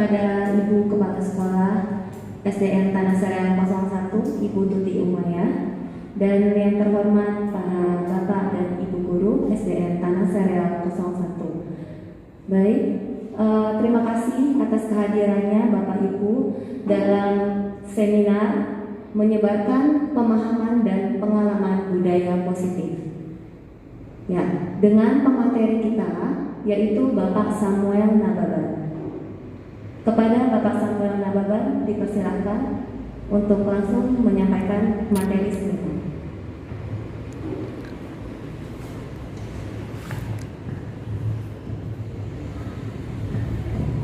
kepada Ibu Kepala Sekolah SDN Tanah Sereal 01, Ibu Tuti Umaya, dan yang terhormat para Bapak dan Ibu Guru SDN Tanah Sereal 01. Baik, terima kasih atas kehadirannya Bapak Ibu dalam seminar menyebarkan pemahaman dan pengalaman budaya positif. Ya, dengan pemateri kita yaitu Bapak Samuel Nababan. Kepada Bapak Samuel Nababan dipersilakan untuk langsung menyampaikan materi seminar.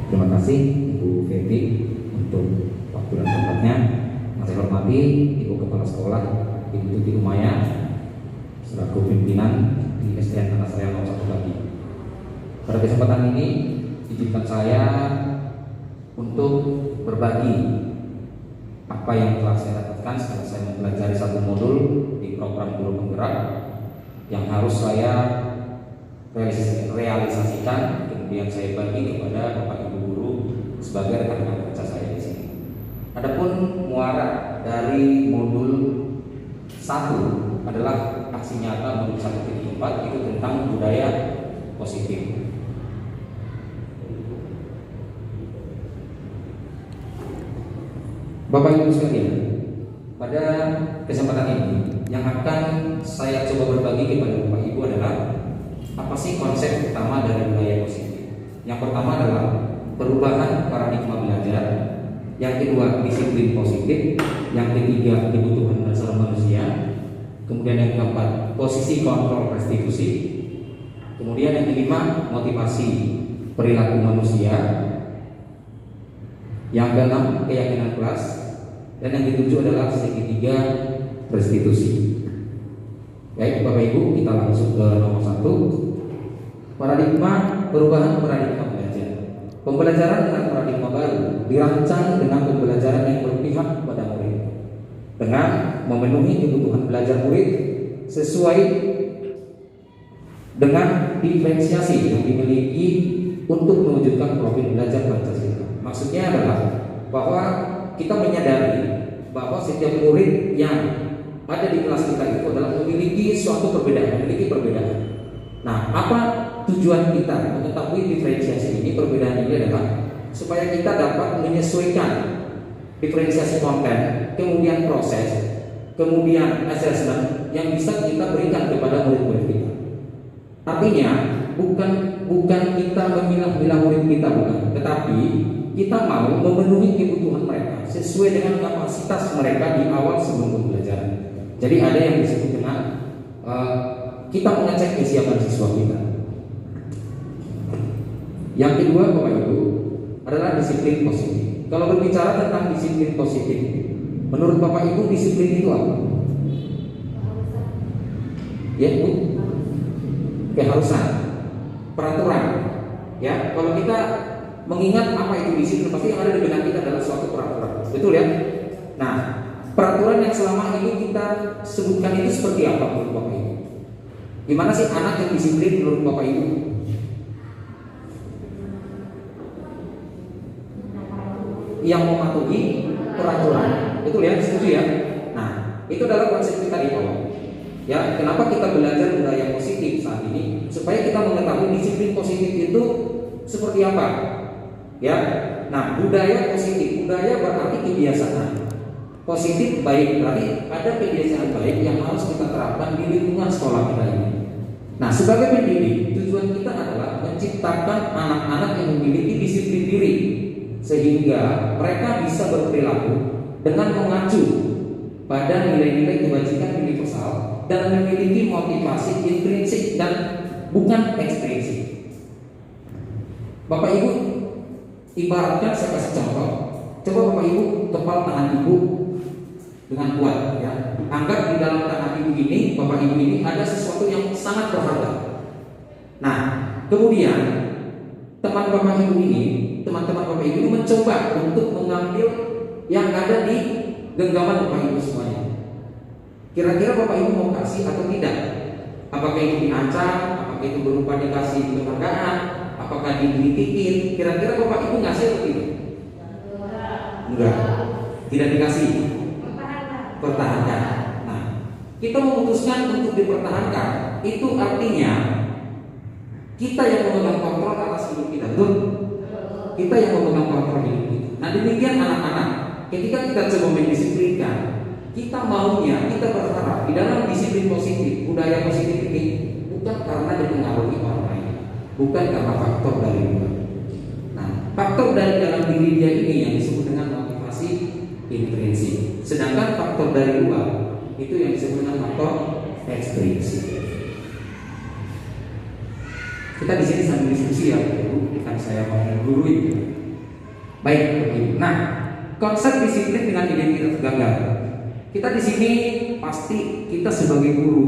Terima kasih Ibu Feby untuk waktu dan tempatnya. Yang saya hormati Ibu Kepala Sekolah Ibu Tuti Umaya selaku pimpinan di SDN Tanah Sereal 01 lagi. Pada kesempatan ini izinkan saya untuk berbagi apa yang telah saya dapatkan setelah saya mempelajari satu modul di program guru penggerak yang harus saya realisasikan, kemudian saya bagi kepada Bapak Ibu guru sebagai rekan-rekan kerja saya di sini. Adapun muara dari modul 1 adalah aksi nyata modul 1.4 itu tentang budaya positif. Bapak Ibu sekalian, pada kesempatan ini yang akan saya coba berbagi kepada Bapak Ibu adalah apa sih konsep utama dari budaya positif. Yang pertama adalah perubahan paradigma belajar, yang kedua disiplin positif, yang ketiga kebutuhan dasar manusia, kemudian yang keempat posisi kontrol restitusi, kemudian yang kelima motivasi perilaku manusia, yang keenam keyakinan kelas, dan yang ketujuh adalah segitiga restitusi. Baik Bapak Ibu, kita langsung ke nomor 1. Paradigma perubahan paradigma belajar. Pembelajaran dengan paradigma baru dirancang dengan pembelajaran yang berpihak kepada murid, dengan memenuhi kebutuhan belajar murid sesuai dengan diferensiasi yang dimiliki untuk mewujudkan profil belajar Pancasila. Maksudnya adalah bahwa kita menyadari bahwa setiap murid yang ada di kelas kita itu adalah memiliki suatu perbedaan, memiliki perbedaan. Nah, apa tujuan kita mengetahui diferensiasi ini, perbedaan ini adalah supaya kita dapat menyesuaikan diferensiasi konten, kemudian proses, kemudian assessment yang bisa kita berikan kepada murid-murid kita. Artinya bukan kita memilah-milah murid kita, bukan, tetapi kita mau memenuhi kebutuhan mereka sesuai dengan kapasitas mereka di awal sebelum pembelajaran. Jadi ada yang disebut dengan kita mengecek kesiapan siswa kita. Yang kedua Bapak Ibu adalah disiplin positif. Kalau berbicara tentang disiplin positif, menurut Bapak Ibu disiplin itu apa? Ya Bu? Keharusan, peraturan. Ya, kalau kita mengingat apa itu disiplin, pasti yang ada di benak kita adalah suatu peraturan. Betul ya? Nah, peraturan yang selama ini kita sebutkan itu seperti apa menurut Bapak Ibu? Gimana sih anak yang disiplin menurut Bapak Ibu? Yang mematuhi peraturan. Betul ya? Setuju ya? Nah, itu adalah konsep kita di bawah. Ya, kenapa kita belajar budaya positif saat ini? Supaya kita mengetahui disiplin positif itu seperti apa. Ya, nah budaya positif, budaya berarti kebiasaan positif baik, berarti ada kebiasaan baik yang harus kita terapkan di lingkungan sekolah kita ini. Nah, sebagai pendidik, tujuan kita adalah menciptakan anak-anak yang memiliki disiplin diri sehingga mereka bisa berperilaku dengan mengacu pada nilai-nilai kebajikan universal dan memiliki motivasi intrinsik dan bukan ekstrinsik. Bapak Ibu, ibaratkan saya kasih contoh. Coba Bapak Ibu kepal tangan Ibu dengan kuat ya. Anggap di dalam tangan Ibu ini, Bapak Ibu ini ada sesuatu yang sangat berharga. Nah, kemudian teman-teman Bapak Ibu ini mencoba untuk mengambil yang ada di genggaman Bapak Ibu semuanya. Kira-kira Bapak Ibu mau kasih atau tidak? Apakah itu diancam? Apakah itu berupa dikasih penghargaan? Apakah dikritikin? Kira-kira Bapak Ibu ngasih atau tidak? Enggak. Tidak dikasih. Pertahankan. Nah, kita memutuskan untuk dipertahankan, itu artinya kita yang memegang kontrol atas hidup kita, betul? Kita yang memegang kontrol hidup kita. Nah, demikian anak-anak, ketika kita coba mendisiplinkan, kita maunya, kita berharap di dalam disiplin positif, budaya positif ini bukan karena dipengaruhi orang lain, bukan karena faktor dari luar. Nah, faktor dari dalam diri dia ini yang disebut dengan motivasi intrinsik. Sedangkan faktor dari luar itu yang disebut dengan faktor ekstrinsik. Kita di sini sambil diskusi ya, bukan saya mau menggurui. Baik, nah, konsep disiplin dengan identitas gagal. Kita di sini pasti kita sebagai guru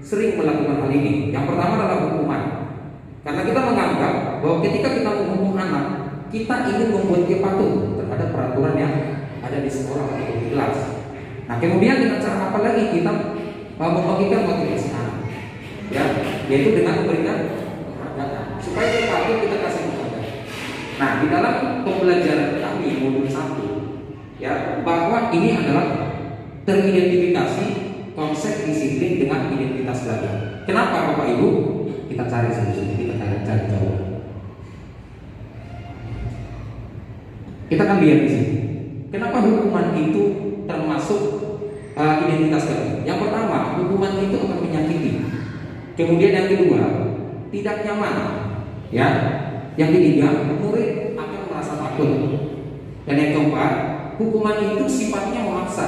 sering melakukan hal ini. Yang pertama adalah hukuman. Karena kita menganggap bahwa ketika kita menghukum anak, kita ingin membuat dia patuh terhadap peraturan yang ada di sekolah atau di kelas. Nah, kemudian dengan cara apa lagi kita membangkitkan motivasi anak? Ya, yaitu dengan memberikan penghargaan supaya dia patuh, kita kasih penghargaan. Nah, di dalam pembelajaran kami modul 1 ya, bahwa ini adalah teridentifikasi konsep disiplin dengan identitas gagal. Kenapa Bapak Ibu? Kita cari solusinya, kita cari jawaban. Kita akan lihat di sini. Kenapa hukuman itu termasuk identitas gagal? Yang pertama, hukuman itu akan menyakiti. Kemudian yang kedua, tidak nyaman. Ya. Yang ketiga, murid akan merasa takut. Dan yang keempat, hukuman itu sifatnya memaksa.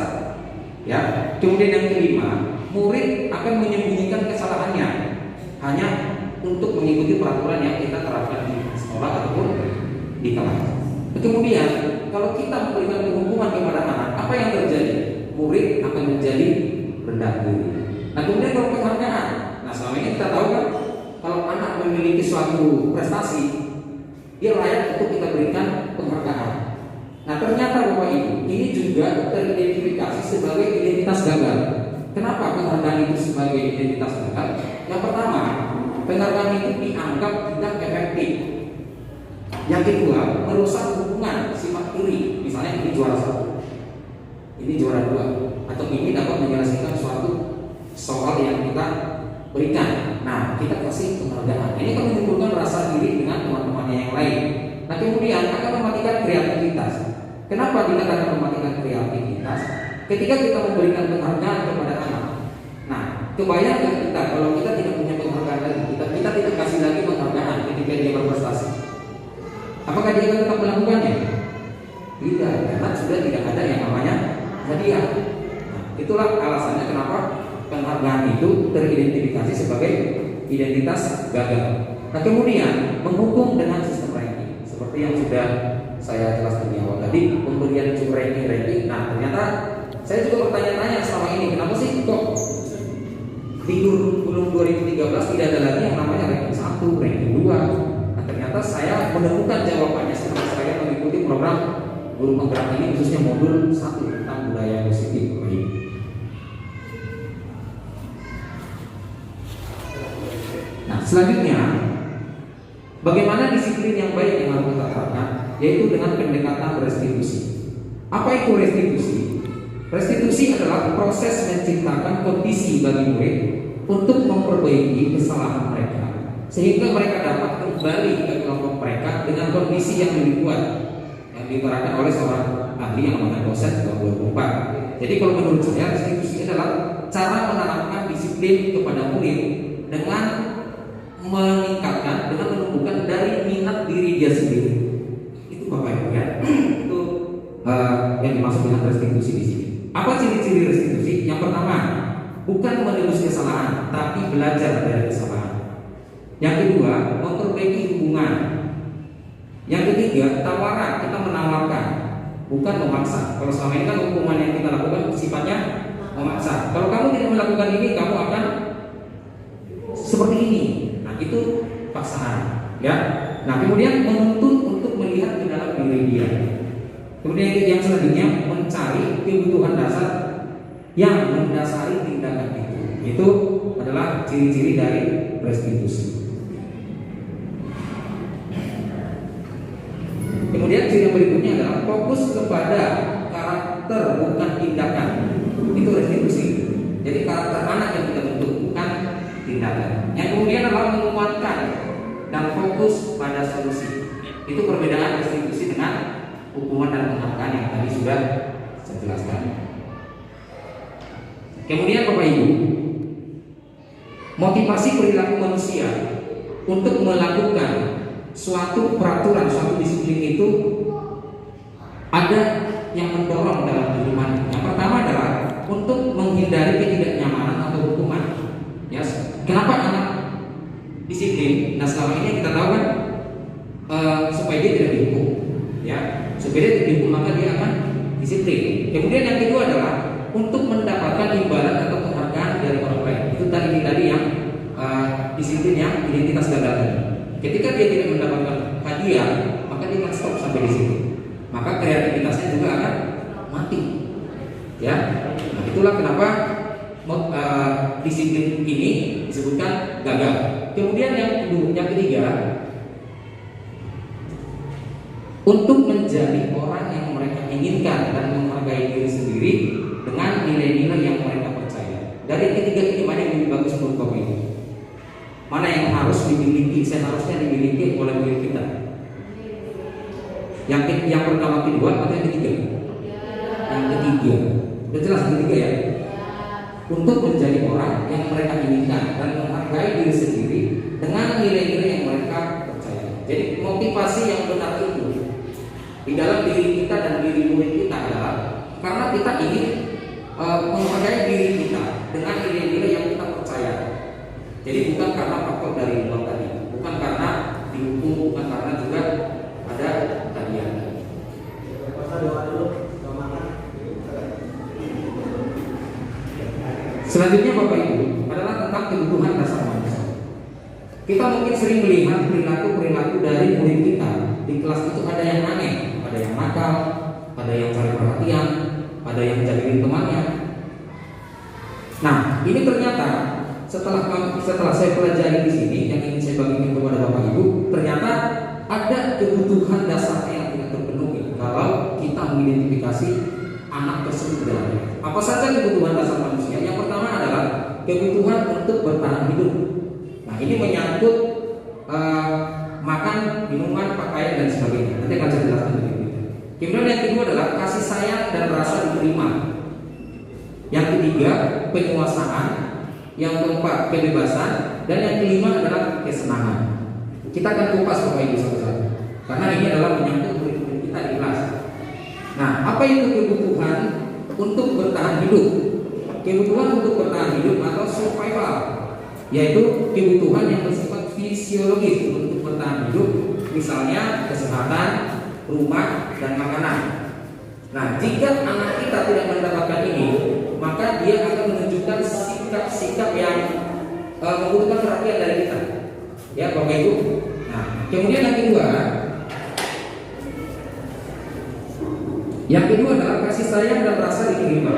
Ya. Kemudian yang kelima, murid akan menyembunyikan kesalahannya hanya untuk mengikuti peraturan yang kita terapkan di sekolah ataupun di kelas. Kemudian kalau kita memberikan hukuman kepada anak, apa yang terjadi? Murid akan menjadi rendah diri. Nah, kemudian kalau penghargaan, nah selama ini kita tahu kan, kalau anak memiliki suatu prestasi, dia layak untuk kita berikan penghargaan. Nah, ternyata Bapak Ibu, ini juga teridentifikasi sebagai identitas gagal. Kenapa penghargaan itu sebagai identitas gagal? Yang pertama, penghargaan itu dianggap tidak efektif. Yang kedua, merusak hubungan sifat iri. Misalnya ini juara 1, ini juara 2, atau ini dapat menyelesaikan suatu soal yang kita berikan. Nah, kita kasih penghargaan. Ini akan menimbulkan rasa iri dengan teman-temannya yang lain. Nah, kemudian akan mematikan kreativitas. Kenapa dikatakan mematikan kreativitas? Ketika kita memberikan penghargaan kepada anak, nah, kebayangkan kita kalau kita tidak punya penghargaan lagi, kita tidak kasih lagi penghargaan ketika dia berprestasi. Apakah dia akan tetap melakukannya? Tidak, karena sudah tidak ada yang namanya hadiah. Nah, itulah alasannya kenapa penghargaan itu teridentifikasi sebagai identitas gagal. Nah, kemudian menghukum dengan sistem ranking, seperti yang sudah saya jelaskan di awal tadi, pemberian ranking. Nah, ternyata saya juga bertanya-tanya selama ini, kenapa sih kok di kurikulum 2013 tidak ada lagi yang namanya ranking 1, ranking 2? Nah, ternyata saya menemukan jawabannya setelah saya mengikuti program guru penggerak ini, khususnya modul 1 tentang budaya positif. Nah, selanjutnya, bagaimana disiplin yang baik yang harus kita terapkan, yaitu dengan pendekatan restitusi. Apa itu restitusi? Restitusi adalah proses menciptakan kondisi bagi murid untuk memperbaiki kesalahan mereka, sehingga mereka dapat kembali ke kelompok mereka dengan kondisi yang lebih kuat, yang diterapkan oleh seorang ahli yang namanya dosen tahun 2004. Jadi kalau menurut saya, restitusi adalah cara menanamkan disiplin kepada murid dengan meningkatkan, dengan menumbuhkan dari minat diri dia sendiri. Itu Bapak Ibu ya. Itu yang dimaksud dengan restitusi di sini. Apa ciri-ciri restitusi? Yang pertama, bukan menebus kesalahan, tapi belajar dari kesalahan. Yang kedua, memperbaiki hubungan. Yang ketiga, tawaran, kita menawarkan, bukan memaksa. Kalau selama ini kan hukuman yang kita lakukan sifatnya memaksa. Kalau kamu tidak melakukan ini, kamu akan seperti ini. Nah, itu paksaan, ya. Nah, kemudian menuntut untuk melihat ke dalam diri dia. Kemudian yang selanjutnya, mencari kebutuhan dasar yang mendasari tindakan itu. Itu adalah ciri-ciri dari restitusi. Kemudian ciri yang berikutnya adalah fokus kepada karakter bukan tindakan. Itu restitusi. Jadi karakter anak yang kita bentuk bukan tindakan. Yang kemudian adalah menguatkan dan fokus pada solusi. Itu perbedaan restitusi dengan hukuman dan penghargaan yang tadi sudah saya jelaskan. Kemudian Bapak Ibu, motivasi perilaku manusia untuk melakukan suatu peraturan, suatu disiplin itu ada yang mendorong dalam kehidupan. Yang pertama adalah untuk menghindari ketidaknyamanan atau hukuman. Ya, kenapa anak disiplin? Nah, selama ini kita tahu kan supaya dia tidak dihukum, ya, supaya dia tidak dihukum maka dia akan disiplin. Kemudian yang kedua adalah untuk mendapatkan imbalan atau penghargaan dari orang lain. Itu tadi yang disiplin yang identitas gagal tadi. Ketika dia tidak mendapatkan hadiah, maka dia akan stop sampai di situ. Maka kreativitasnya juga akan mati. Ya, nah itulah kenapa disiplin ini disebutkan gagal. Kemudian yang ketiga, untuk menjadi orang yang mereka inginkan dan menghargai diri sendiri dengan nilai-nilai yang mereka percaya. Dari ketiga ini mana yang lebih bagus menurut Bapak Ibu? Mana yang harus dimiliki, seharusnya dimiliki oleh diri kita? Yang pertama, kedua, atau yang ketiga? Yang ketiga. Sudah jelas yang ketiga ya? Untuk menjadi orang yang mereka inginkan dan menghargai diri sendiri dengan nilai-nilai yang mereka percaya. Jadi motivasi yang benar itu di dalam diri kita dan diri murid kita adalah karena kita ingin menghargai diri kita dengan nilai-nilai yang kita percaya. Jadi bukan karena faktor dari luar tadi, bukan karena dihukum, bukan karena juga ada hadiah. Selanjutnya Bapak Ibu adalah tentang kebutuhan dasar manusia. Kita mungkin sering melihat perilaku dari murid kita di kelas itu ada yang aneh, ada yang nakal, ada yang cari perhatian, ada yang jadiin temannya. Nah, ini ternyata setelah saya pelajari di sini yang ingin saya bagikan kepada Bapak Ibu, ternyata ada kebutuhan dasar yang tidak terpenuhi kalau kita mengidentifikasi anak tersebut dalamnya. Apa saja kebutuhan dasar manusia? Yang pertama adalah kebutuhan untuk bertahan hidup. Nah, ini menyangkut makan, minuman, pakaian dan sebagainya. Nanti akan saya jelaskan berikutnya. Kemudian yang kedua adalah kasih sayang dan rasa diterima. Yang ketiga, penguasaan. Yang keempat, kebebasan. Dan yang kelima adalah kesenangan. Kita akan kupas Bapak Ibu satu-satu, karena ini adalah menyangkut murid-murid kita di kelas. Nah, apa itu kebutuhan untuk bertahan hidup? Kebutuhan untuk bertahan hidup atau survival, yaitu kebutuhan yang bersifat fisiologis untuk bertahan hidup, misalnya kesehatan, rumah, dan makanan. Nah, jika anak kita tidak mendapatkan ini, maka dia akan menunjukkan sikap-sikap yang membutuhkan perhatian dari kita. Ya, Bapak Ibu. Nah, kemudian yang kedua adalah kasih sayang dan rasa diterima.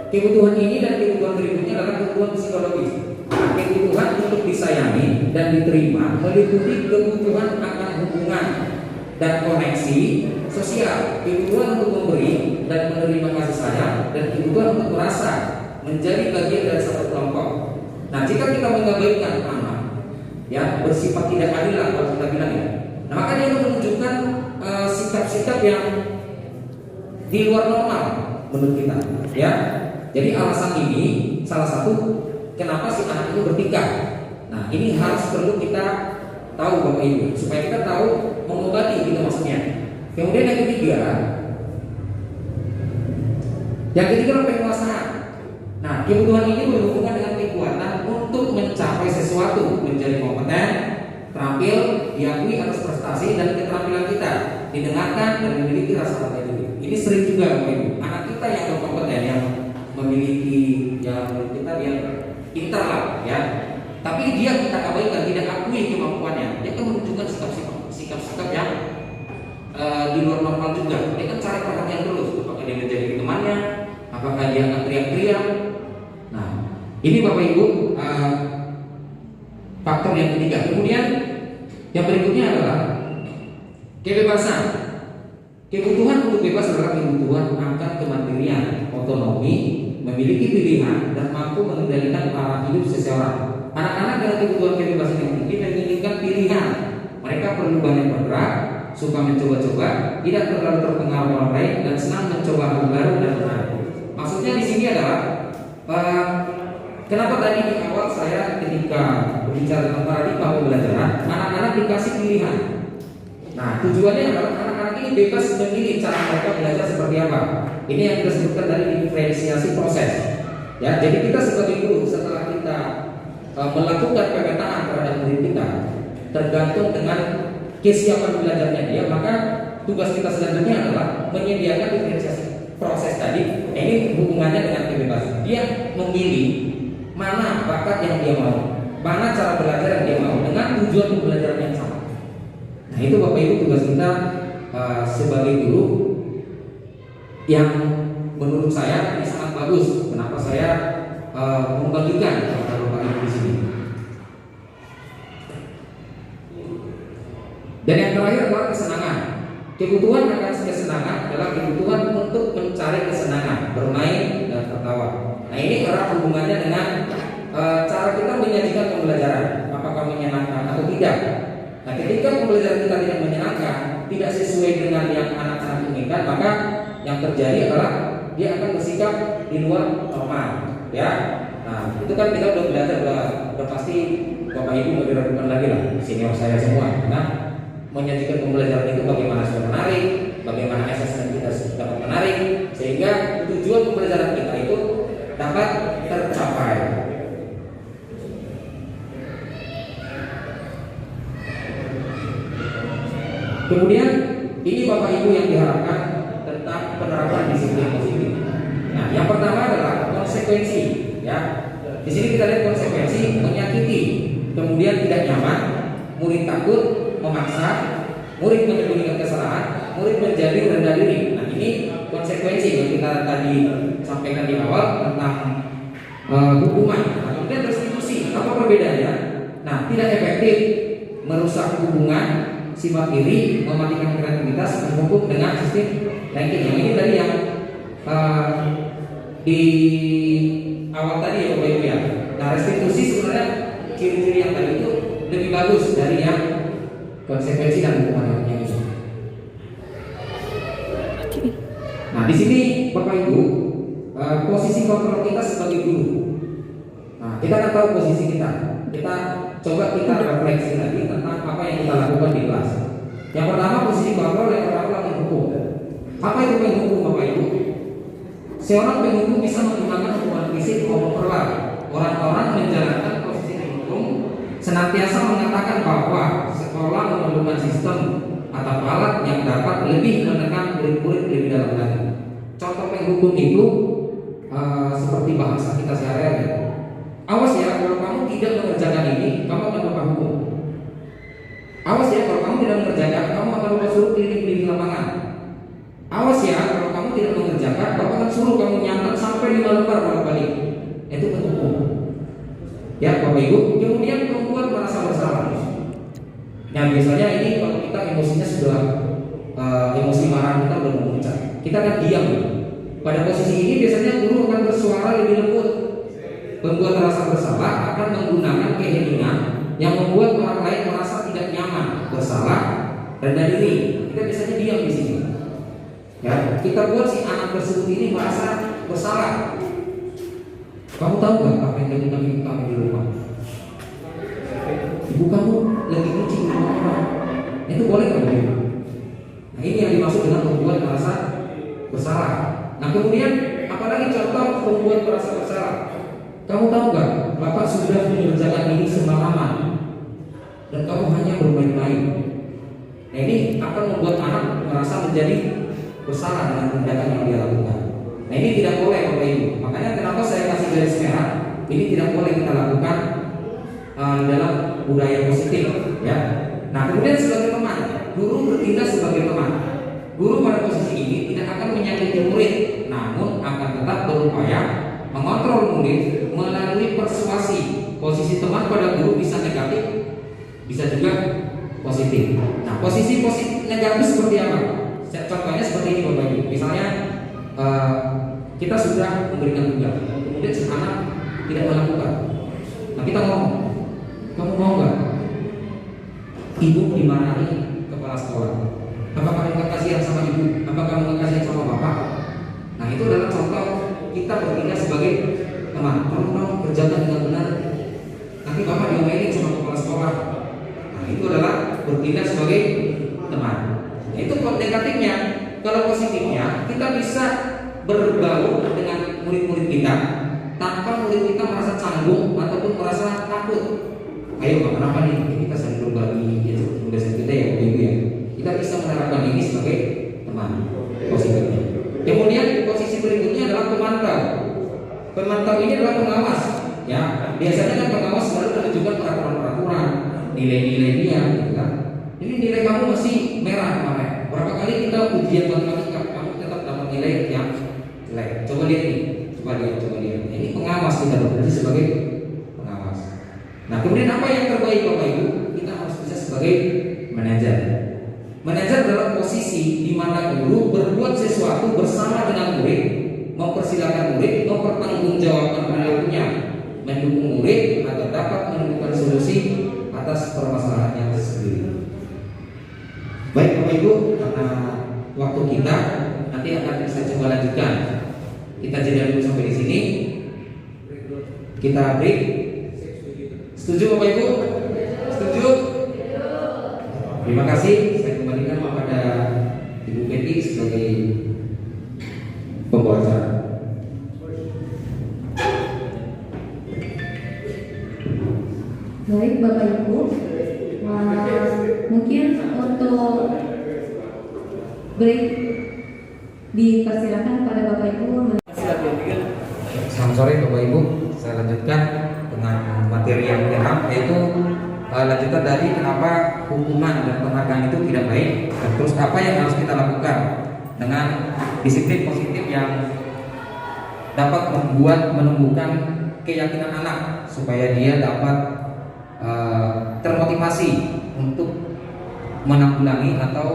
Kebutuhan ini dan kebutuhan berikutnya adalah kebutuhan psikologis. Kebutuhan untuk disayangi dan diterima meliputi kebutuhan akan hubungan dan koneksi sosial, kebutuhan untuk memberi dan menerima kasih sayang, dan kebutuhan untuk merasa menjadi bagian dari satu kelompok. Nah, jika kita mengabaikan anak, ya bersifat tidak adil lah kalau kita bilang ya, nah maka dia menunjukkan sikap-sikap yang di luar normal menurut kita, ya. Jadi alasan ini salah satu kenapa si anak itu bertingkah. Nah, ini harus perlu kita tahu Bapak Ibu, supaya kita tahu mengobati gitu maksudnya. Kemudian yang ketiga adalah penguasaan. Nah, kebutuhan ini berhubungan dengan kekuatan untuk mencapai sesuatu, menjadi kompeten, terampil, diakui atas prestasi dan keterampilan kita, didengarkan dan memiliki rasa percaya diri. Ini sering juga Bapak Ibu, anak kita yang berkompeten, yang memiliki, yang kita dia pintar lah, ya. Tapi dia kita abaikan, tidak akui kemampuannya. Dia akan menunjukkan sikap-sikap yang di luar normal juga. Dia kan cari perhatian terus, apakah dia menjadi temannya, apakah dia akan teriak-teriak. Nah, ini Bapak Ibu faktor yang ketiga. Kemudian yang berikutnya adalah kebebasan. Kebutuhan untuk bebas adalah kebutuhan akan kemandirian, otonomi, memiliki pilihan, dan mampu mengendalikan arah hidup seseorang. Anak-anak dengan kebutuhan kebebasan yang tinggi menginginkan pilihan. Mereka perlu banyak bergerak, suka mencoba-coba, tidak terlalu terpengaruh orang lain, dan senang mencoba hal baru dan menarik. Maksudnya di sini adalah kenapa tadi di awal saya ketika berbicara tentang paradigma pembelajaran, anak-anak dikasih pilihan. Nah, tujuannya adalah anak-anak ini bebas memilih cara mereka belajar seperti apa. Ini yang kita sebutkan dari diferensiasi proses. Ya, jadi kita sebagai guru setelah kita melakukan pemetaan terhadap murid kita, tergantung dengan kesiapan belajarnya dia, maka tugas kita selanjutnya adalah menyediakan diferensiasi proses tadi. Ini hubungannya dengan kebebasan. Dia memilih mana bakat yang dia mau, mana cara belajar yang dia mau, dengan tujuan pembelajaran yang sama. Nah, itu Bapak Ibu tugas kita sebagai guru yang menurut saya ini sangat bagus. Kenapa saya membagikan kepada Bapak Ibu di sini. Dan yang terakhir adalah kesenangan. Kebutuhan akan kesenangan adalah kebutuhan untuk mencari kesenangan, bermain dan tertawa. Nah, ini erat hubungannya dengan cara kita menyajikan pembelajaran, apakah menyenangkan atau tidak. Nah, ketika pembelajaran kita tidak menyenangkan, tidak sesuai dengan yang anak-anak inginkan, maka yang terjadi adalah dia akan bersikap di luar normal, ya. Nah, itu kan kita udah belajar, udah pasti Bapak Ibu mau diragukan lagi lah, senior saya semua. Nah, menyajikan pembelajaran itu bagaimana supaya menarik, bagaimana asesmen kita dapat menarik, sehingga tujuan pembelajaran kita itu dapat tercapai. Kemudian ini Bapak Ibu yang diharapkan tentang penerapan disiplin positif. Nah, yang pertama adalah konsekuensi, ya. Di sini kita lihat konsekuensi menyakiti, kemudian tidak nyaman, murid takut, memaksa, murid menyembunyikan kesalahan, murid menjadi rendah diri. Nah, ini konsekuensi yang kita tadi sampaikan di awal tentang hukuman. Nah, kemudian restitusi, apa perbedaannya? Nah, tidak efektif, merusak hubungan, sifat diri, mematikan kreativitas, menghukum dengan sistem ranking. Yang ini tadi yang di awal tadi ya Bapak Ibu ya. Nah, restitusi sebenarnya ciri-ciri yang tadi itu lebih bagus dari yang konsekuensi dan hukuman yang itu. Nah, di sini Bapak Ibu posisi kontrol kita sebagai guru. Nah, kita akan tahu posisi kita. Coba kita refleksi lagi tentang apa yang kita lakukan di kelas. Yang pertama, posisi kontrol yang pertama adalah menghukum. Apa itu menghukum Bapak Ibu? Seorang penghukum bisa menggunakan hukuman fisik maupun verbal. Orang-orang menjalankan posisi menghukum senantiasa mengatakan bahwa sekolah memerlukan sistem atau alat yang dapat lebih menekan murid-murid lebih dalam lagi. Contoh penghukum itu seperti bahasa kita sehari-hari. Awas ya, kalau kamu tidak mengerjakan ini, kamu akan dapat hukum. Awas ya, kalau kamu tidak mengerjakan, kamu akan dapat suruh keliling-keliling lapangan. Awas ya, kalau kamu tidak mengerjakan, bapak akan suruh kamu nyatet sampai 5 lembar bolak-balik. Itu bentuk hukum. Ya, Bapak Ibu. Kemudian membuat merasa bersalah. Nah, biasanya ini kalau kita emosinya sudah emosi marah kita sudah memuncak, kita akan diam. Pada posisi ini biasanya guru akan bersuara lebih lembut. Membuat rasa bersalah akan menggunakan keheningan yang membuat orang lain merasa tidak nyaman, bersalah, rendah diri. Kita biasanya diam di sini. Ya, kita buat si anak tersebut ini merasa bersalah. Kamu tahu nggak apa yang terjadi kami di rumah? Ibu kamu lagi nyuci di rumah orang. Itu boleh nggak boleh? Nah, ini yang dimaksud dengan membuat merasa bersalah. Nah, kemudian apalagi contoh membuat merasa bersalah? Kamu tahu nggak, bapak sudah mengerjakan ini semalaman dan kamu hanya bermain-main. Nah, ini akan membuat anak merasa menjadi bersalah dengan tindakan yang dia lakukan. Nah, ini tidak boleh Bapak Ibu. Makanya kenapa saya kasih garis merah, ini tidak boleh kita lakukan dalam budaya positif, ya. Nah, kemudian sebagai teman, guru bertindak sebagai teman. Guru pada posisi ini tidak akan menyakiti murid, namun akan tetap berupaya mengontrol murid melalui persuasi. Posisi teman pada guru bisa negatif, bisa juga positif. Nah, posisi negatif seperti apa? Contohnya kita sudah memberikan tugas, kemudian si anak tidak melakukan. Nah kita ngomong, kamu mau nggak ibu dimarahi kepala sekolah? Apakah kamu nggak kasihan sama ibu? Apakah kamu nggak kasihan sama bapak? Nah itu adalah contoh kita bertindak sebagai teman. Tolong kerjakan dengan benar. Nanti bapak diomelin sama kepala sekolah. Nah itu adalah bertindak sebagai teman. Nah, itu negatifnya. Kalau positifnya, kita bisa berbaur dengan murid-murid kita tanpa murid kita merasa canggung ataupun merasa takut. Ayo Pak, kenapa nih kita saling berbagi tugas kita ya, Ibu ya. Kita bisa menerapkan ini sebagai teman positifnya. Kemudian posisi berikutnya adalah pemantau. Pemantau ini adalah pengawas. Ya, biasanya kan pengawas selalu menunjukkan peraturan-peraturan, nilai-nilai dia, gitu kan. Ini nilai kamu masih merah kemarin. Berapa kali kita ujian matematika, kamu tetap dapat nilai yang jelek. Coba lihat nih, coba lihat. Ini pengawas, kita berfungsi sebagai pengawas. Nah, kemudian apa yang terbaik Bapak Ibu? Kita harus bisa sebagai manajer. Manajer adalah posisi di mana guru berbuat sesuatu bersama dengan murid, mempersilahkan murid, mempertanggungjawabkan perilakunya, mendukung murid agar dapat menemukan solusi atas permasalahan yang tersendiri. Baik Bapak Ibu, karena waktu kita nanti akan saya coba lanjutkan. Kita jeda dulu sampai di sini. Kita break. Setuju Bapak Ibu? Setuju? Terima kasih. Saya kembalikan kepada Ibu Betty sebagai pembawa acara. Baik Bapak Ibu, mungkin untuk break dipersilakan pada Bapak Ibu. Selamat sore Bapak Ibu. Saya lanjutkan dengan materi yang ke-6, yaitu lanjutan dari kenapa hukuman dan penghargaan itu tidak baik, dan terus apa yang harus kita lakukan dengan disiplin positif yang dapat menumbuhkan keyakinan anak supaya dia dapat termotivasi untuk menanggulangi atau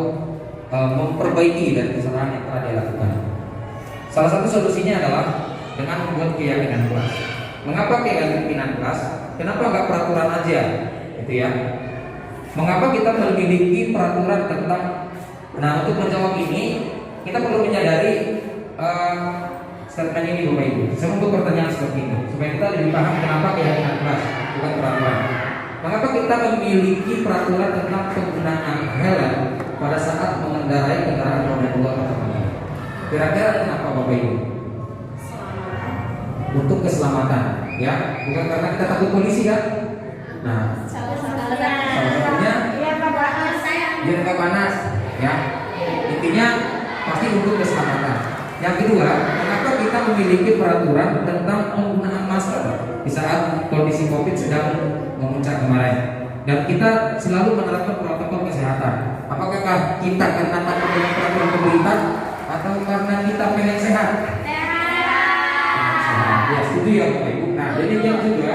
memperbaiki dari kesalahan yang telah dia lakukan. Salah satu solusinya adalah dengan membuat keyakinan kelas. Mengapa keyakinan kelas? Kenapa nggak peraturan aja? Gitu ya. Mengapa kita memiliki peraturan tentang? Nah, untuk menjawab ini kita perlu menyadari statement ini Bapak Ibu. Saya membuat pertanyaan seperti ini supaya kita lebih paham kenapa keyakinan kelas bukan peraturan. Mengapa kita memiliki peraturan tentang penggunaan helm pada saat mengendarai kendaraan roda 2 atau mobil? Kira-kira kenapa Bapak Ibu? Untuk keselamatan, ya, bukan karena kita takut polisi kan? Nah, salah satunya biar nggak panas, ya. Intinya pasti untuk keselamatan. Yang kedua, kenapa kita memiliki peraturan tentang penggunaan masker di saat kondisi COVID sedang memuncak kemarin? Dan kita selalu menerapkan protokol kesehatan. Apakah kita karena takut dengan peraturan pemerintah atau karena kita pengen sehat? Ya, setuju ya Bapak Ibu. Nah, jadi yang juga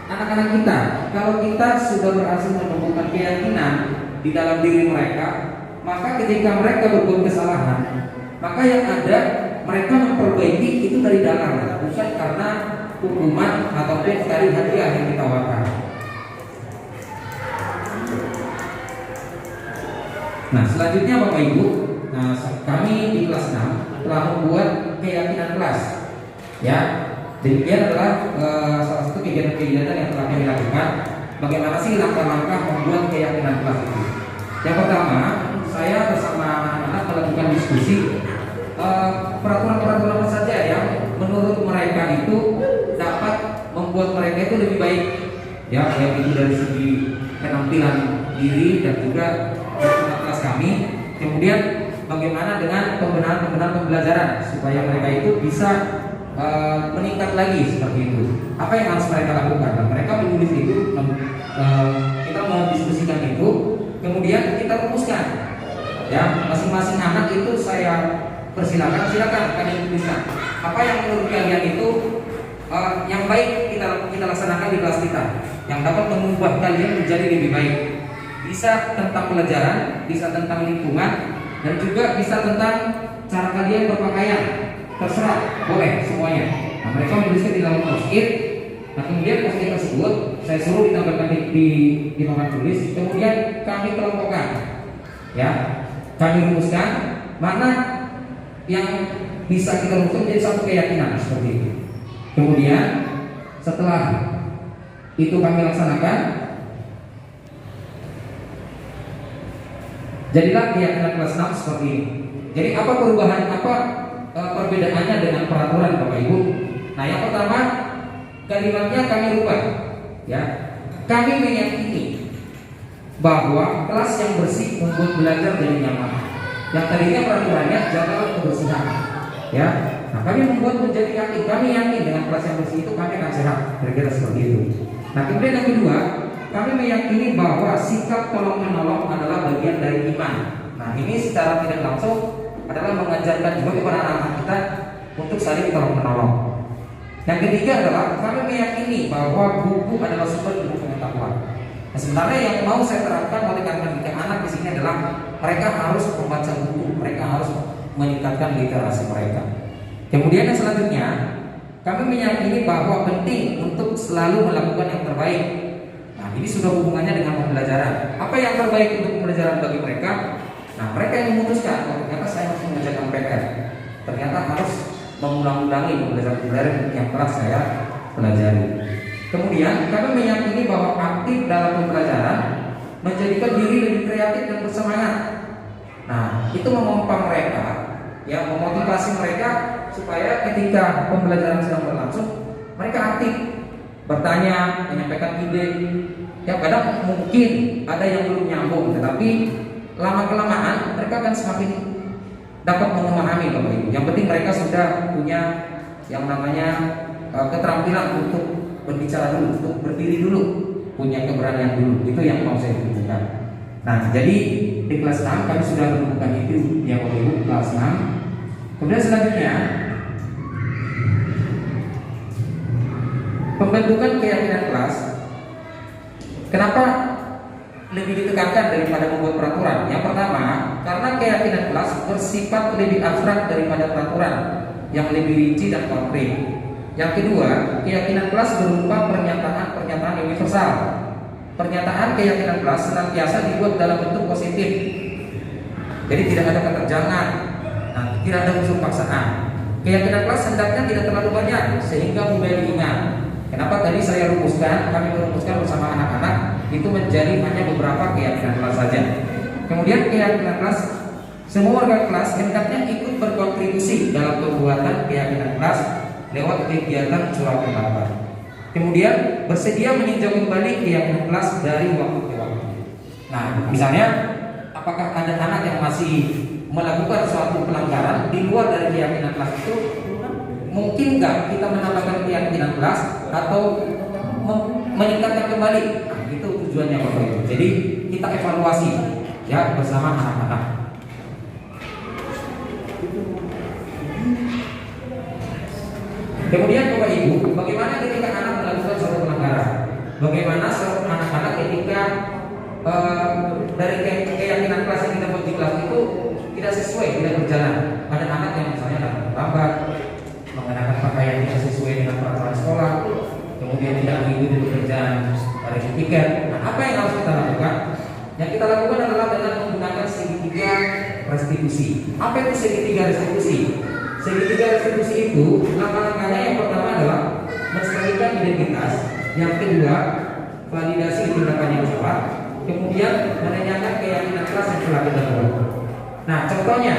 anak-anak kita, kalau kita sudah berhasil menemukan keyakinan di dalam diri mereka, maka ketika mereka berbuat kesalahan, maka yang ada mereka memperbaiki itu dari dalam, bukan karena hukuman ataupun dari hadiah yang ditawarkan. Nah, selanjutnya Bapak Ibu, kami di kelas 6 telah membuat keyakinan kelas. Ya, demikian adalah salah satu kegiatan-kegiatan yang telah kami lakukan. Bagaimana sih langkah-langkah membuat keyakinan kelas itu? Yang pertama, saya bersama anak-anak melakukan diskusi peraturan-peraturan apa saja yang menurut mereka itu dapat membuat mereka itu lebih baik. Ya, baik itu dari segi penampilan diri dan juga kelas kami. Kemudian bagaimana dengan pembenahan pembelajaran supaya mereka itu bisa meningkat lagi seperti itu. Apa yang harus mereka lakukan? Dan mereka menulis itu, kita mau diskusikan itu, kemudian kita rumuskan. Ya, masing-masing anak itu saya silakan kalian tuliskan. Apa yang menurut kalian itu yang baik kita laksanakan di kelas kita, yang dapat mengubah kalian menjadi lebih baik. Bisa tentang pelajaran, bisa tentang lingkungan, dan juga bisa tentang cara kalian berpakaian. terserah, boleh semuanya. Nah, mereka menuliskan di dalam post-it. Nah, kemudian post-it tersebut saya suruh ditambahkan di papan tulis. Kemudian kami kelompokkan, ya, kami rumuskan mana yang bisa kita rumuskan menjadi satu keyakinan seperti itu. Kemudian setelah itu kami laksanakan, jadilah keyakinan kelas 6 seperti ini. Jadi apa perubahan, apa perbedaannya dengan peraturan Bapak Ibu? Nah, yang pertama kalimatnya kami rubah, ya. Kami meyakini bahwa kelas yang bersih membuat belajar jadi nyaman. Yang tadinya peraturannya jagalah kebersihan, ya. Nah, kami membuat menjadi yakin. Kami yakin dengan kelas yang bersih itu kami akan sehat. Kira-kira seperti itu. Nah, kemudian yang kedua, kami meyakini bahwa sikap tolong menolong adalah bagian dari iman. Nah, ini secara tidak langsung adalah mengajarkan juga kepada anak-anak kita untuk saling tolong menolong. Yang ketiga adalah kami meyakini bahwa buku adalah sumber ilmu pengetahuan. Nah, sebenarnya yang mau saya terapkan oleh kawan-kawan anak di sini adalah mereka harus membaca buku, mereka harus meningkatkan literasi mereka. Kemudian yang selanjutnya, kami meyakini bahwa penting untuk selalu melakukan yang terbaik. Nah, ini sudah hubungannya dengan pembelajaran. Apa yang terbaik untuk pembelajaran bagi mereka? Nah, mereka yang memutuskan, oh, ternyata saya harus mengerjakan PR. Ternyata harus mengulang-ulangi pembelajaran yang telah saya pelajari. Kemudian kami meyakini bahwa aktif dalam pembelajaran menjadikan diri lebih kreatif dan bersemangat. Nah, itu memompa mereka, ya, memotivasi mereka supaya ketika pembelajaran sedang berlangsung, mereka aktif, bertanya, menyampaikan ide. Ya, kadang mungkin ada yang belum nyambung, tetapi lama kelamaan mereka akan semakin dapat memahami Bapak Ibu. Yang penting mereka sudah punya yang namanya keterampilan untuk berbicara dulu, untuk berdiri dulu, punya keberanian dulu. Itu yang mau saya tunjukkan. Nah, jadi di kelas 6 kami sudah menemukan itu ya Bapak Ibu, kelas 6. Kemudian selanjutnya pembentukan keyakinan kelas. Kenapa lebih ditekankan daripada membuat peraturan? Yang pertama, karena keyakinan kelas bersifat lebih abstrak daripada peraturan yang lebih rinci dan konkret. Yang kedua, keyakinan kelas berupa pernyataan-pernyataan universal. Pernyataan keyakinan kelas senantiasa dibuat dalam bentuk positif. Jadi tidak ada keterjangan, nah, tidak ada unsur paksaan. Keyakinan kelas hendaknya tidak terlalu banyak sehingga mudah diingat. Kenapa tadi saya rumuskan, kami merumuskan bersama anak-anak itu menjadi hanya beberapa keyakinan kelas saja. Kemudian keyakinan kelas, semua warga kelas hendaknya ikut berkontribusi dalam pembuatan keyakinan kelas lewat kegiatan surat pendapat. Kemudian bersedia meninjau kembali keyakinan kelas dari waktu ke waktu. Nah, misalnya apakah ada anak yang masih melakukan suatu pelanggaran di luar dari keyakinan kelas itu? Mungkin nggak kita menambahkan keyakinan kelas atau meningkatkan kembali? Nah, itu tujuannya Bapak Ibu. Jadi kita evaluasi ya bersama anak-anak. Kemudian Bapak Ibu, bagaimana ketika anak melakukan suatu pelanggaran? Bagaimana seorang anak-anak ketika dari keyakinan kelas yang kita buat di kelas itu tidak sesuai, tidak berjalan? Ada anak yang misalnya datang terlambat, mengenakan pakaian tidak sesuai dengan peraturan sekolah, kemudian tidak mengikuti pekerjaan tarif tiket. Nah, apa yang harus kita lakukan? Yang kita lakukan adalah dengan menggunakan segitiga restitusi. Apa itu segitiga restitusi? Segitiga restitusi itu langkah-langkahnya yang pertama adalah menstabilkan identitas, yang kedua validasi tindakan yang salah, kemudian menanyakan keyakinan kelas yang telah kita buat. Nah, contohnya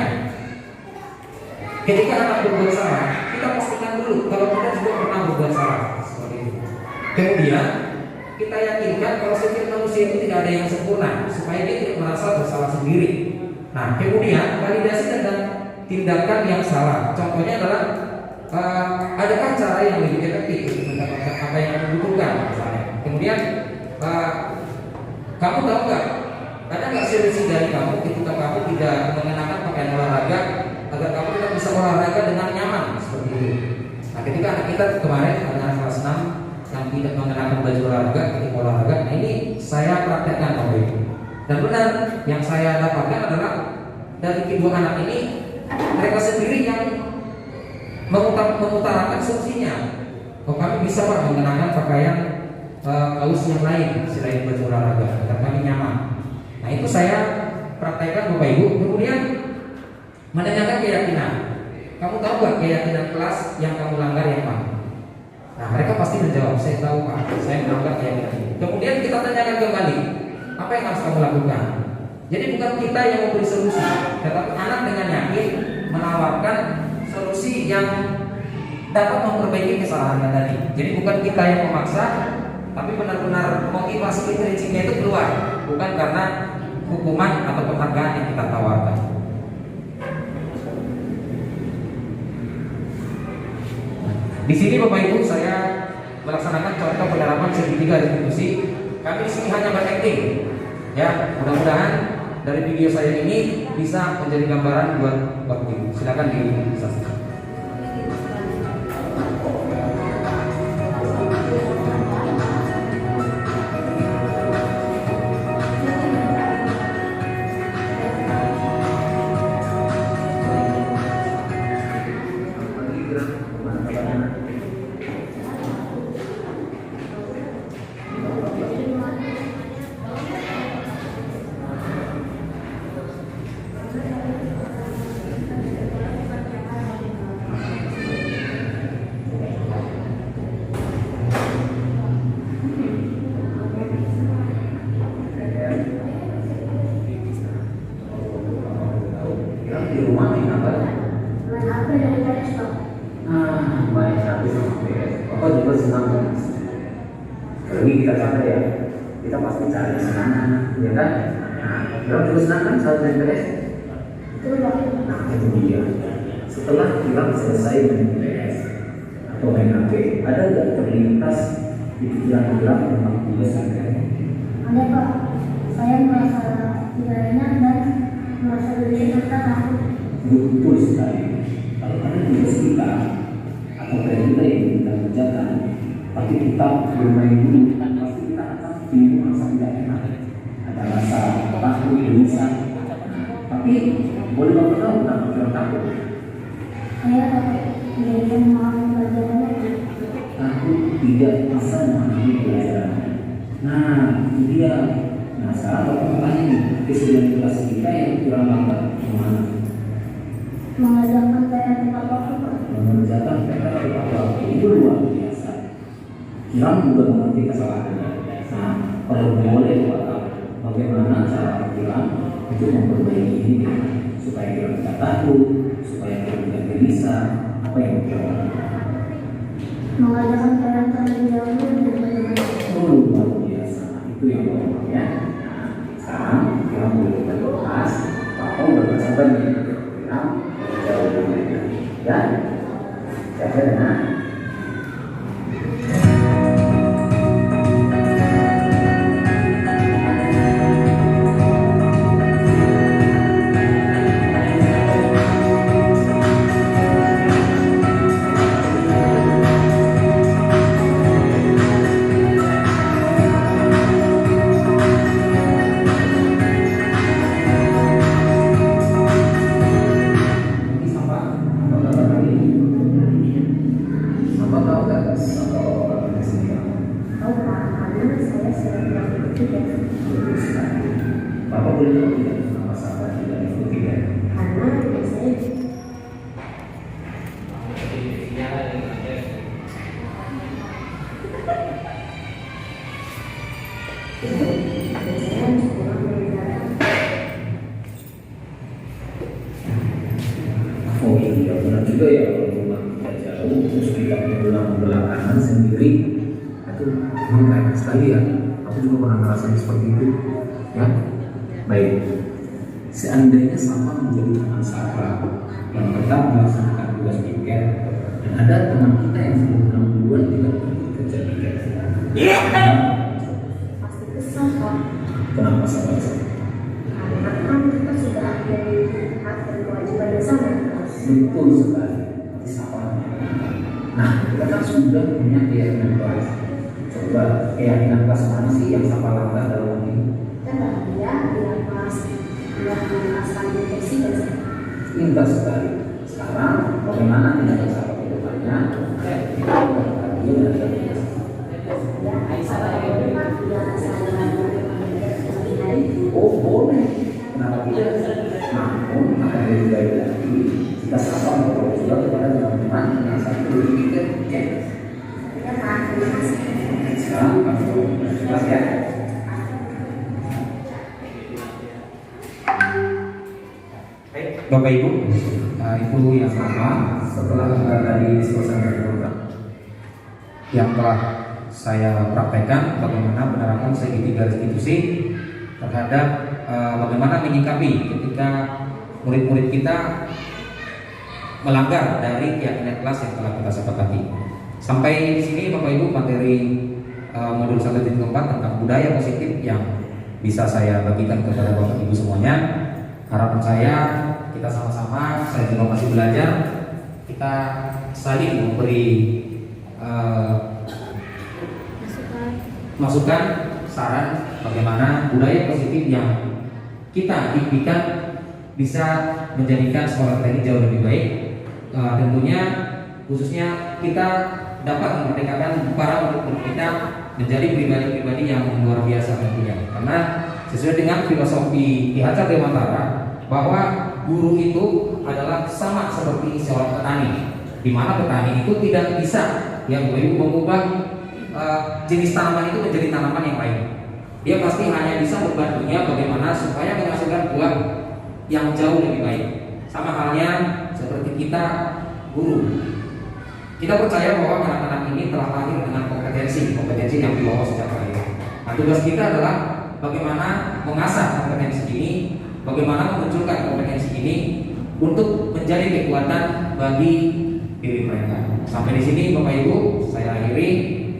ketika anak berbuat salah, kita pastikan dulu kalau kita juga pernah berbuat salah seperti itu. Kemudian kita yakinkan kalau setiap manusia itu tidak ada yang sempurna supaya dia tidak merasa bersalah sendiri. Nah, kemudian validasi tentang tindakan yang salah. Contohnya adalah adakah cara yang lebih efektif untuk mendapatkan apa yang kamu butuhkan misalnya. Kemudian kamu tahu nggak ada nggak solusi dari kamu ketika kamu tidak mengenakan pakaian olahraga agar kamu tetap bisa olahraga dengan nyaman seperti itu. Nah, ketika anak kita kemarin anak kelas 6 yang tidak mengenakan baju olahraga ketika olahraga, nah ini saya praktekkan Bapak Ibu. Dan benar yang saya dapatkan adalah dari kedua anak ini mereka sendiri yang mengutarakan solusinya. Oh, kami bisa Pak mengenakan pakaian kaos yang lain selain baju olahraga agar kami nyaman. Nah, itu saya praktekkan Bapak Ibu. Kemudian menanyakan keyakinan. Kamu tahu gak keyakinan kelas yang kamu langgar yang mana? Nah, mereka pasti menjawab, saya tahu Pak, saya melanggar keyakinan ini. Kemudian kita tanyakan kembali, apa yang harus kamu lakukan? Jadi bukan kita yang memberi solusi, tetapi anak dengan yakin menawarkan solusi yang dapat memperbaiki kesalahannya tadi. Jadi bukan kita yang memaksa, tapi benar-benar motivasi intrinsiknya itu keluar, bukan karena hukuman atau penghargaan yang kita tawarkan. Di sini Bapak Ibu saya melaksanakan contoh penerapan segitiga restitusi. Kami di sini hanya berakting. Ya, mudah-mudahan dari video saya ini bisa menjadi gambaran buat Bapak Ibu. Silakan disaksikan. Di rumah main apa? Main HP dari desktop. Main HP sama PS. Papa juga senang kan? Kalau kita capek ya, kita pasti cari senang, ya kan? Nah, kalau juga senang kan selalu main PS. Itu Pak. Nah, itu dia. Setelah kita selesai main PS atau main HP, ada nggak terlintas di pikiran tentang tugas sehari-hari? Ada Pak. Saya merasa tidak enak dan merasa diri serta takut. Betul sekali. Kalau ada tugas kita atau kita yang kita kerjakan, tapi kita bermain dulu, pasti kita akan timbul rasa tidak enak. Ada rasa takut, gelisah. Tapi boleh Bapak tahu kenapa kita takut? Saya takut tidak memahami pelajarannya. Takut tidak bisa memahami pelajaran. Nah, itu dia. Nah, sekarang Bapak bertanya nih, kesedihan kelas kita yang kurang lambat kemana? Mengajarkan saya tepat waktu Pak. Mengerjakan PR tepat waktu itu luar biasa. Kiram juga mengerti kesalahannya. Nah, kalau boleh Bapak, bagaimana cara Kiram untuk memperbaiki ini supaya Kiram tidak takut, supaya Kiram tidak gelisah, apa yang Kiram lakukan? Mengajarkan saya terlebih dahulu dan bagaimana. Oh, luar biasa. Itu yang Bapak ya. Nah, sekarang Kiram boleh berlepas. Bapak udah sabar nih. Kiram jauh dari ya. Siapa dengar? Bapak boleh tahu tidak kenapa sahabat tidak ikuti ya? Karena biasanya kurang belajar. Oh iya benar juga ya, kalau rumah kita jauh terus kita pulang belakangan sendiri, itu memang gak enak sekali ya. Aku juga pernah ngerasain seperti itu ya. Baik, seandainya sama menjadi teman Sarah yang tetap melaksanakan tugas piket, dan ada teman kita yang sudah 6 bulan tidak ikut kerja piket, Pasti kesal Pak. kenapa sahabat? Karena kan kita sudah dari hak dan kewajiban yang sama. Betul sekali, kesalahannya. Nah, kita kan sudah punya keyakinan kelas. Coba keyakinan kelas mana sih yang sama lambat dalam ini? Kan dia yang pas yang mengenaskan deteksi dan Pintar sekali. Sekarang bagaimana tindakan sahabat Oh boleh, kenapa tidak? Namun maka dari baik lagi kita sapa Bapak juga kepada teman-teman yang satu tiket. Sekarang kamu jelas ya. Baik, Bapak Ibu, Ibu yang sama setelah tadi selesai program yang telah saya praktekkan bagaimana penerapan segitiga restitusi terhadap bagaimana menyikapi ketika murid-murid kita melanggar dari keyakinan kelas yang telah kita sepakati. Sampai sini Bapak Ibu materi modul 1.4 tentang budaya positif yang bisa saya bagikan kepada Bapak Ibu semuanya. Harapan saya kita sama-sama, saya juga masih belajar, kita saling memberi masukan, saran bagaimana budaya positif yang kita impikan bisa menjadikan sekolah kita ini jauh lebih baik. Tentunya khususnya kita dapat memerdekakan para murid-murid kita menjadi pribadi-pribadi yang luar biasa tentunya. Karena sesuai dengan filosofi Ki Hajar Dewantara bahwa guru itu adalah sama seperti seorang petani, di mana petani itu tidak bisa yang mengubah jenis tanaman itu menjadi tanaman yang lain. Dia pasti hanya bisa membantunya bagaimana supaya menghasilkan buah yang jauh lebih baik. Sama halnya seperti kita guru. Kita percaya bahwa anak-anak ini telah lahir dengan kompetensi yang dibawa sejak lahir. Nah, tugas kita adalah bagaimana mengasah kompetensi ini, bagaimana memunculkan kompetensi ini untuk menjadi kekuatan bagi diri mereka. Sampai di sini Bapak Ibu, saya akhiri.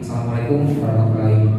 Assalamualaikum warahmatullahi wabarakatuh.